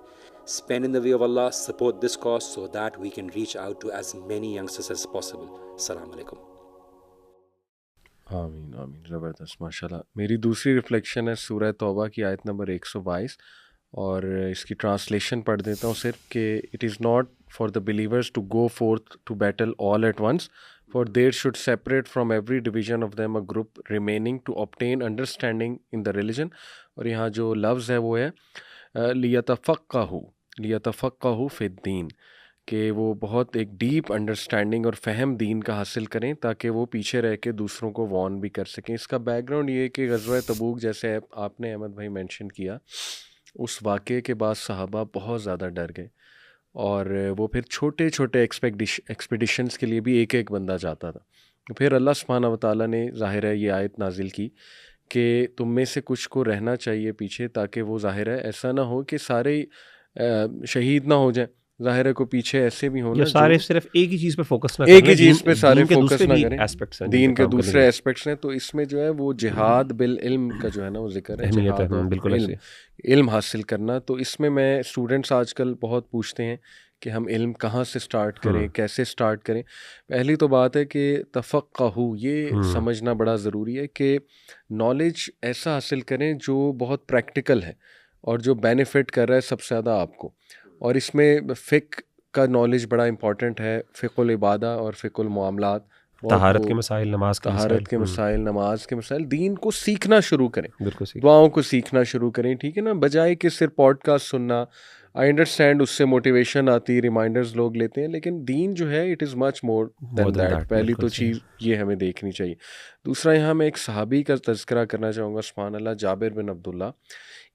Spend in the way of Allah, support this cause so that we can reach out to as many youngsters as possible. السلام علیکم. آمین آمین, زبردست, ماشاء اللہ. میری دوسری ریفلیکشن ہے سورہ توبہ کی آیت نمبر 122, اور اس کی ٹرانسلیشن پڑھ دیتا ہوں صرف کہ it is not for the believers to go forth to battle all at once, for there should separate from every division of them a group remaining to obtain understanding in the religion. اور یہاں جو لفظ ہے وہ ہے لیتفقہوا فی الدین, کہ وہ بہت ایک ڈیپ انڈرسٹینڈنگ اور فہم دین کا حاصل کریں تاکہ وہ پیچھے رہ کے دوسروں کو وارن بھی کر سکیں. اس کا بیک گراؤنڈ یہ ہے کہ غزوہ تبوک جیسے آپ نے احمد بھائی مینشن کیا, اس واقعے کے بعد صحابہ بہت زیادہ ڈر گئے, اور وہ پھر چھوٹے چھوٹے ایکسپیڈیشنز کے لیے بھی ایک ایک بندہ جاتا تھا. پھر اللہ سبحانہ و تعالیٰ نے ظاہر ہے یہ آیت نازل کی کہ تم میں سے کچھ کو رہنا چاہیے پیچھے, تاکہ وہ ظاہر ہے ایسا نہ ہو کہ سارے شہید نہ ہو جائیں. ظاہر ہے کو پیچھے ایسے بھی ہونا سارے صرف ایک ہی چیز پہ فوکس نہ کریں, ایک ہی چیز پہ سارے فوکس نہ کریں, دین کے دوسرے ایسپیکٹس ہیں. تو اس میں جو ہے وہ جہاد بالعلم کا جو ہے نا وہ ذکر ہے, بالکل علم حاصل کرنا. تو اس میں اسٹوڈنٹس آج کل بہت پوچھتے ہیں کہ ہم علم کہاں سے سٹارٹ کریں, کیسے سٹارٹ کریں. پہلی تو بات ہے کہ تفقہوا, یہ سمجھنا بڑا ضروری ہے کہ نالج ایسا حاصل کریں جو بہت پریکٹیکل ہے اور جو بینیفٹ کر رہا ہے سب سے زیادہ آپ کو. اور اس میں فقہ کا نالج بڑا امپورٹنٹ ہے, فقہ العبادہ اور فقہ المعاملات, طہارت کے مسائل, نماز کے مسائل, دین کو سیکھنا شروع کریں, دعاؤں کو سیکھنا شروع کریں, ٹھیک ہے نا, بجائے کہ صرف پوڈ کاسٹ سننا. آئی انڈرسٹینڈ اس سے موٹیویشن آتی, ریمائنڈرز لوگ لیتے ہیں, لیکن دین جو ہے it is much more then that. پہلی تو چیز یہ ہمیں دیکھنی چاہیے. دوسرا یہاں میں ایک صحابی کا تذکرہ کرنا چاہوں گا, سبحان اللہ, جابر بن عبداللہ.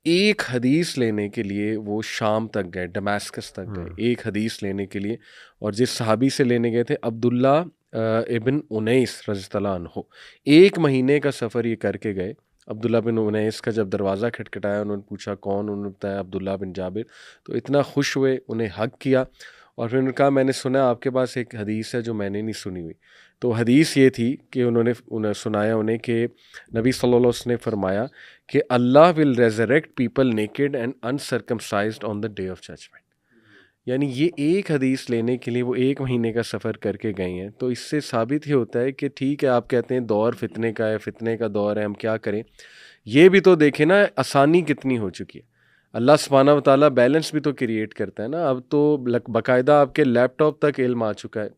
ایک حدیث لینے کے لیے وہ شام تک گئے, ڈماسکس تک گئے ایک حدیث لینے کے لیے, اور جس صحابی سے لینے گئے تھے عبداللہ ابن انیس رضی اللہ عنہ, 1 مہینے کا سفر یہ کر کے گئے. عبداللہ بن انیس کا جب دروازہ کھٹکھٹایا, انہوں نے پوچھا کون, انہوں نے بتایا عبداللہ بن جابر. تو اتنا خوش ہوئے, انہیں حق کیا, اور پھر انہوں نے کہا میں نے سنا آپ کے پاس ایک حدیث ہے جو میں نے نہیں سنی ہوئی. تو حدیث یہ تھی کہ انہیں سنایا انہیں کہ نبی صلی اللہ علیہ وسلم نے فرمایا کہ Allah will resurrect people naked and uncircumcised on the day of judgment. یعنی یہ ایک حدیث لینے کے لیے وہ 1 مہینے کا سفر کر کے گئے ہیں. تو اس سے ثابت یہ ہوتا ہے کہ ٹھیک ہے آپ کہتے ہیں دور فتنے کا ہے, فتنے کا دور ہے, ہم کیا کریں, یہ بھی تو دیکھیں نا آسانی کتنی ہو چکی ہے. اللہ سبحانہ و تعالیٰ بیلنس بھی تو کریٹ کرتا ہے نا. اب تو باقاعدہ آپ کے لیپ ٹاپ تک علم آ چکا ہے.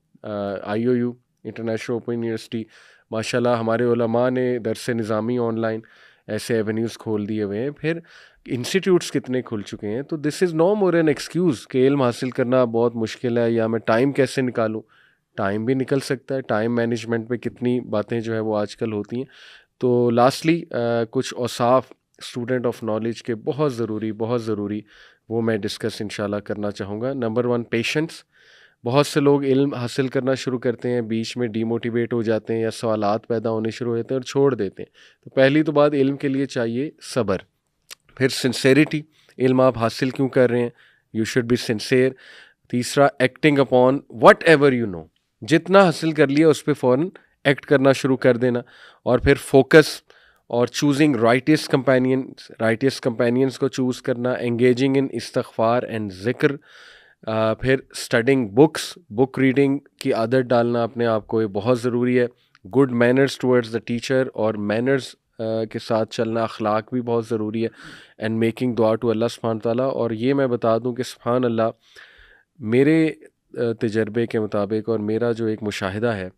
IOU انٹرنیشنل اوپن یونیورسٹی ماشاء اللہ ہمارے علماء نے درس نظامی آن لائن ایسے ایونیوز کھول دیے ہوئے ہیں. پھر انسٹیٹیوٹس کتنے کھل چکے ہیں. تو دس از نو مور این ایکسکیوز کہ علم حاصل کرنا بہت مشکل ہے یا میں ٹائم کیسے نکالوں. ٹائم بھی نکل سکتا ہے. ٹائم مینجمنٹ پہ کتنی باتیں جو ہے وہ آج کل ہوتی ہیں. تو لاسٹلی کچھ اوصاف اسٹوڈنٹ آف نالج کے بہت ضروری وہ میں ڈسکس انشاءاللہ کرنا چاہوں گا. Number 1 patience. بہت سے لوگ علم حاصل کرنا شروع کرتے ہیں, بیچ میں ڈی موٹیویٹ ہو جاتے ہیں یا سوالات پیدا ہونے شروع ہو جاتے ہیں اور چھوڑ دیتے ہیں. تو پہلی تو بات علم کے لیے چاہیے صبر. پھر سنسیریٹی. علم آپ حاصل کیوں کر رہے ہیں, یو شوڈ بی سنسیئر. تیسرا acting upon whatever you know. جتنا حاصل کر لیا اس پہ فوراً ایکٹ کرنا شروع کر دینا. اور پھر فوکس اور چوزنگ رائٹیس کمپینینس کو چوز کرنا. انگیجنگ ان استغفار اینڈ ذکر. پھر اسٹڈنگ بک ریڈنگ کی عادت ڈالنا اپنے آپ کو, یہ بہت ضروری ہے. Good manners towards the teacher, اور مینرز کے ساتھ چلنا, اخلاق بھی بہت ضروری ہے. اینڈ میکنگ دعا ٹو اللہ سبحانہ تعالیٰ. اور یہ میں بتا دوں کہ سبحان اللہ میرے تجربے کے مطابق اور میرا جو ایک مشاہدہ ہے,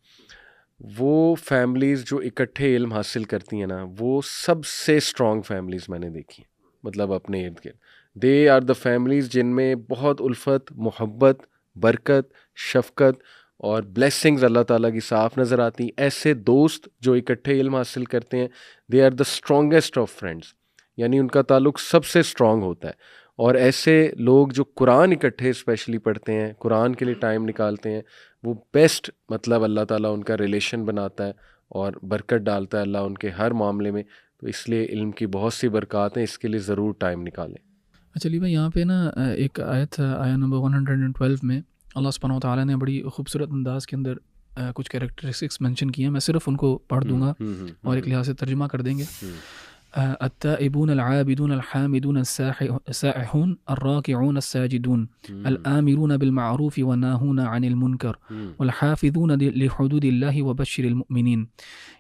وہ فیملیز جو اکٹھے علم حاصل کرتی ہیں نا, وہ سب سے اسٹرانگ فیملیز میں نے دیکھی ہیں. مطلب اپنے ارد گرد دے آر دا فیملیز جن میں بہت الفت, محبت, برکت, شفقت اور بلیسنگز اللہ تعالیٰ کی صاف نظر آتی ہیں. ایسے دوست جو اکٹھے علم حاصل کرتے ہیں, they are the strongest of friends. یعنی ان کا تعلق سب سے اسٹرانگ ہوتا ہے. اور ایسے لوگ جو قرآن اکٹھے اسپیشلی پڑھتے ہیں, قرآن کے لیے ٹائم نکالتے ہیں, وہ بیسٹ, مطلب اللہ تعالیٰ ان کا ریلیشن بناتا ہے اور برکت ڈالتا ہے اللہ ان کے ہر معاملے میں. تو اس لیے علم کی بہت سی برکات ہیں, اس کے لیے ضرور ٹائم نکالیں. چلیے بھائی, یہاں پہ نا ایک آیت آیا نمبر 112 میں اللہ سبحانہ و تعالیٰ نے بڑی خوبصورت انداز کے اندر کچھ کریکٹرسٹکس مینشن کیے ہیں. میں صرف ان کو پڑھ دوں گا اور ایک لحاظ سے ترجمہ کر دیں گے. التائبون العابدون الحامدون السائحون الراكعون الساجدون الآمرون بالمعروف والناهون عن المنكر والحافظون لحدود الله وبشر المؤمنين.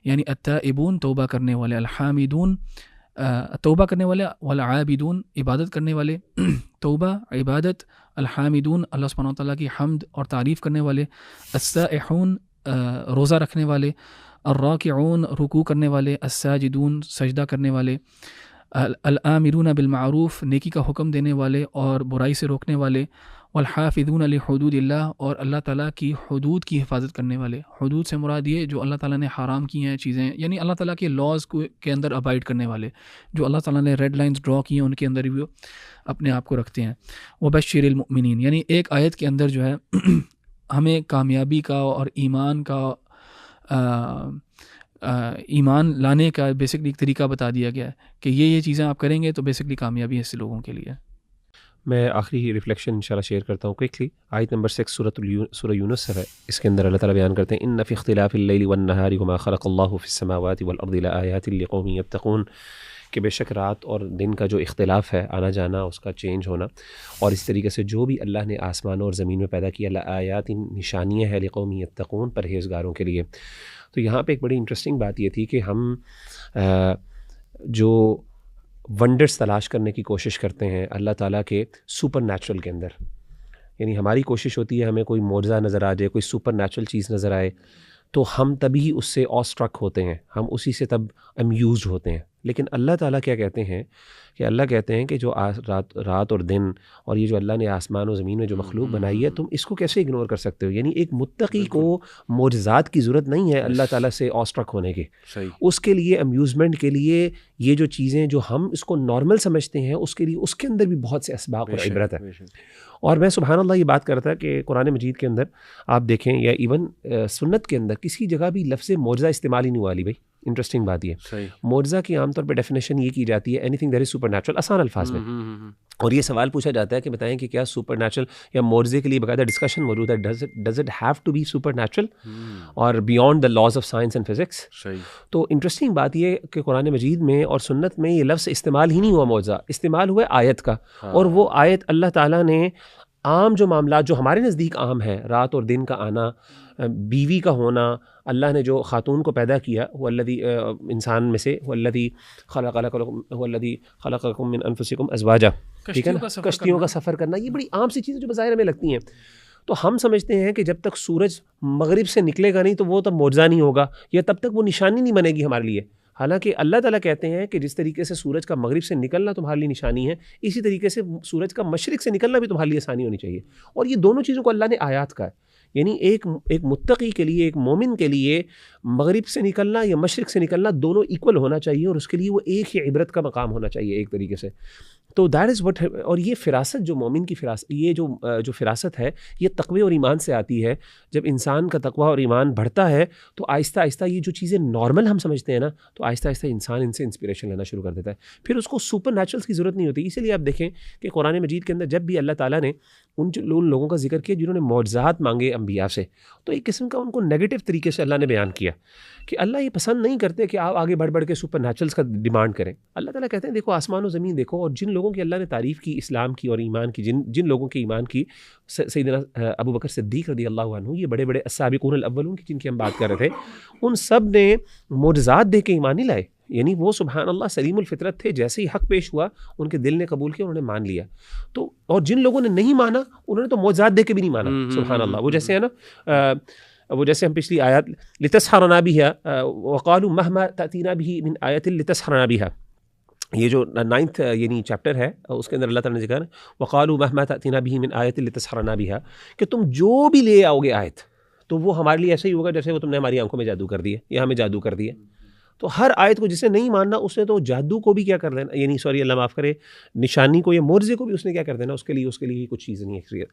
یعنی التائبون توبہ کرنے والے, الحامدون توبہ کرنے والے, والعابدون عبادت کرنے والے, توبہ عبادت, الحامدون اللہ سبحانہ وتعالیٰ کی حمد اور تعریف کرنے والے, السائحون روزہ رکھنے والے, الراکعون رکوع کرنے والے, الساجدون سجدہ کرنے والے, الآمرون بالمعروف نیکی کا حکم دینے والے اور برائی سے روکنے والے, والحافظون لحدود اللہ اور اللہ تعالیٰ کی حدود کی حفاظت کرنے والے. حدود سے مراد یہ جو اللہ تعالیٰ نے حرام کی ہیں چیزیں, یعنی اللہ تعالیٰ کے لاز کے اندر ابائڈ کرنے والے, جو اللہ تعالیٰ نے ریڈ لائنز ڈرا کی ہیں ان کے اندر بھی وہ اپنے آپ کو رکھتے ہیں. وبشر المؤمنین, یعنی ایک آیت کے اندر جو ہے ہمیں کامیابی کا اور ایمان کا ایمان لانے کا بیسکلی ایک طریقہ بتا دیا گیا ہے کہ یہ چیزیں آپ کریں گے تو بیسکلی کامیابی ہے اس لوگوں کے لیے. میں آخری ریفلیکشن انشاءاللہ شیئر کرتا ہوں کوئکلی. آیت نمبر 6 سورہ یونس ہے, اس کے اندر اللہ تعالیٰ بیان کرتے ہیں ان فی اختلاف اللیل والنہار وما خلق اللہ فی السماوات والارض لآیات لقوم یتقون, کہ بے شک رات اور دن کا جو اختلاف ہے, آنا جانا, اس کا چینج ہونا, اور اس طریقے سے جو بھی اللہ نے آسمانوں اور زمین میں پیدا کیا, لآیات نشانیاں ہے لقوم یتقون پرہیزگاروں کے لیے. تو یہاں پہ ایک بڑی انٹرسٹنگ بات یہ تھی کہ ہم جو ونڈرز تلاش کرنے کی کوشش کرتے ہیں اللہ تعالیٰ کے سپر نیچرل کے اندر, یعنی ہماری کوشش ہوتی ہے ہمیں کوئی معجزہ نظر آ جائے, کوئی سپر نیچرل چیز نظر آئے, تو ہم تبھی اس سے آ اسٹرک ہوتے ہیں, ہم اسی سے تب امیوزڈ ہوتے ہیں. لیکن اللہ تعالیٰ کیا کہتے ہیں کہ اللہ کہتے ہیں کہ جو رات اور دن اور یہ جو اللہ نے آسمان و زمین میں جو مخلوق بنائی ہے, تم اس کو کیسے اگنور کر سکتے ہو. یعنی ایک متقی کو معجزات کی ضرورت نہیں ہے اللہ تعالیٰ سے آ اسٹرک ہونے کی. اس کے لیے امیوزمنٹ کے لیے یہ جو چیزیں جو ہم اس کو نارمل سمجھتے ہیں, اس کے لیے اس کے اندر بھی بہت سے اسباب اور عبرت ہے. اور میں سبحان اللہ یہ بات کرتا کہ قرآن مجید کے اندر آپ دیکھیں یا ایون سنت کے اندر کسی جگہ بھی لفظ معجزہ استعمال ہی نہیں ہوا. علی بھائی انٹرسٹنگ بات یہ, معجزہ کی عام طور پہ ڈیفینیشن یہ کی جاتی ہے any thing that is super natural, آسان الفاظ میں. اور یہ سوال پوچھا جاتا ہے کہ بتائیں کہ کیا سپر نیچرل یا معجزے کے لیے باقاعدہ ڈسکشن موجود ہے, does it have to be super natural اور beyond the laws of science and physics. تو انٹرسٹنگ بات یہ کہ قرآن مجید میں اور سنت میں یہ لفظ استعمال ہی نہیں ہوا معجزہ, استعمال ہوا آیت کا. اور وہ آیت اللہ تعالیٰ نے عام جو معاملات جو ہمارے نزدیک عام ہیں, رات اور دن کا آنا, بیوی کا ہونا, اللہ نے جو خاتون کو پیدا کیا وہ الذی انسان میں سے والذی خلقکم من انفسکم ازواجا، ٹھیک ہے نا، کشتیوں کا سفر کرنا، یہ بڑی عام سی چیزیں جو بظاہر ہمیں لگتی ہیں. تو ہم سمجھتے ہیں کہ جب تک سورج مغرب سے نکلے گا نہیں تو وہ تب معجزہ نہیں ہوگا، یا تب تک وہ نشانی نہیں بنے گی ہمارے لیے. حالانکہ اللہ تعالیٰ کہتے ہیں کہ جس طریقے سے سورج کا مغرب سے نکلنا تمہارے لیے نشانی ہے، اسی طریقے سے سورج کا مشرق سے نکلنا بھی تمہارے لیے آسانی ہونی چاہیے. اور یہ دونوں چیزوں کو اللہ نے آیات کا ہے. یعنی ایک متقی کے لیے، ایک مومن کے لیے مغرب سے نکلنا یا مشرق سے نکلنا دونوں ایکول ہونا چاہیے، اور اس کے لیے وہ ایک ہی عبرت کا مقام ہونا چاہیے ایک طریقے سے. تو دیٹ از وٹ. اور یہ فراست جو مومن کی فراست، یہ جو فراست ہے یہ تقوی اور ایمان سے آتی ہے. جب انسان کا تقوی اور ایمان بڑھتا ہے تو آہستہ آہستہ یہ جو چیزیں نارمل ہم سمجھتے ہیں نا، تو آہستہ آہستہ انسان ان سے انسپریشن لینا شروع کر دیتا ہے. پھر اس کو سپر نیچرلس کی ضرورت نہیں ہوتی. اسی لیے آپ دیکھیں کہ قرآن مجید کے اندر جب بھی اللہ تعالیٰ نے ان لوگوں کا ذکر کیا جنہوں نے معجزات مانگے انبیاء سے، تو ایک قسم کا ان کو نیگیٹو طریقے سے اللہ نے بیان کیا کہ اللہ یہ پسند نہیں کرتے کہ آپ آگے بڑھ کے سپر نیچرلس کا ڈیمانڈ کریں. اللہ تعالیٰ کہتے ہیں دیکھو آسمان و زمین دیکھو، اور جن لوگوں کی اللہ نے تعریف کی اسلام کی اور ایمان کی، جن لوگوں کے ایمان کی، سیدنا ابو بکر صدیق رضی اللہ عنہ، یہ بڑے بڑے السابقون الاولون کی جن کی ہم بات کر رہے تھے، ان سب نے معجزات دے کے ایمان نہیں لائے. یعنی وہ سبحان اللہ سلیم الفطرت تھے، جیسے ہی حق پیش ہوا ان کے دل نے قبول کیا، انہوں نے مان لیا. تو اور جن لوگوں نے نہیں مانا انہوں نے تو معجزات دے کے بھی نہیں مانا. سبحان اللہ. وہ جیسے ہے نا، وہ جیسے ہم پچھلی آیات لتسحرنا بها وقالوا مهما تأتينا به من آیت لتسحرنا بها، یہ جو 9th یعنی چیپٹر ہے اس کے اندر اللہ تعالیٰ نے ذکر وقالوا مهما تأتينا به من آیت لتسحرنا بها، کہ تم جو بھی لے آؤ گے آیت تو وہ ہمارے لیے ایسا ہی ہوگا جیسے وہ تم نے ہماری آنکھوں میں جادو کر دیا یا ہمیں جادو کر دیا. تو ہر آیت کو جسے نہیں ماننا اس نے تو جادو کو بھی کیا کر دینا، یعنی سوری اللہ معاف کرے، نشانی کو یا معجزے کو بھی اس نے کیا کر دینا، اس کے لیے کچھ چیز نہیں ہے.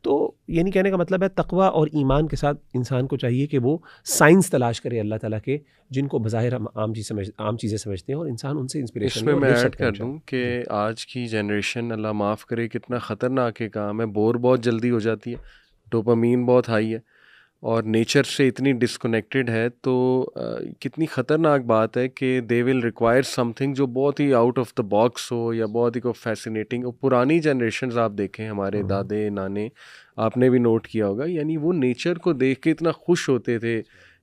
تو یعنی کہنے کا مطلب ہے تقوی اور ایمان کے ساتھ انسان کو چاہیے کہ وہ سائنس تلاش کرے اللہ تعالیٰ کے، جن کو بظاہر ہم عام چیزیں سمجھتے ہیں، اور انسان ان سے انسپریشن. اس میں ایڈ کر دوں کہ آج کی جنریشن اللہ معاف کرے کتنا خطرناک ہے کام ہے، بور بہت جلدی ہو جاتی ہے، ڈوپامین بہت ہائی ہے، اور نیچر سے اتنی ڈسکنیکٹڈ ہے. تو کتنی خطرناک بات ہے کہ دے ول ریکوائر سم تھنگ جو بہت ہی آؤٹ آف دا باکس ہو یا بہت ہی فیسینیٹنگ ہو. پرانی جنریشنز آپ دیکھیں، ہمارے دادے نانے، آپ نے بھی نوٹ کیا ہوگا، یعنی وہ نیچر کو دیکھ کے اتنا خوش ہوتے تھے،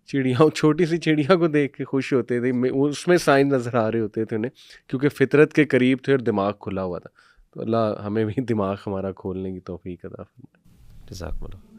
چڑیاں، چھوٹی سی چڑیا کو دیکھ کے خوش ہوتے تھے، اس میں سائن نظر آ رہے ہوتے تھے انہیں، کیونکہ فطرت کے قریب تھے اور دماغ کھلا ہوا تھا. تو اللہ ہمیں بھی دماغ ہمارا کھولنے کی توفیق عطا فرمائے. جزاک اللہ.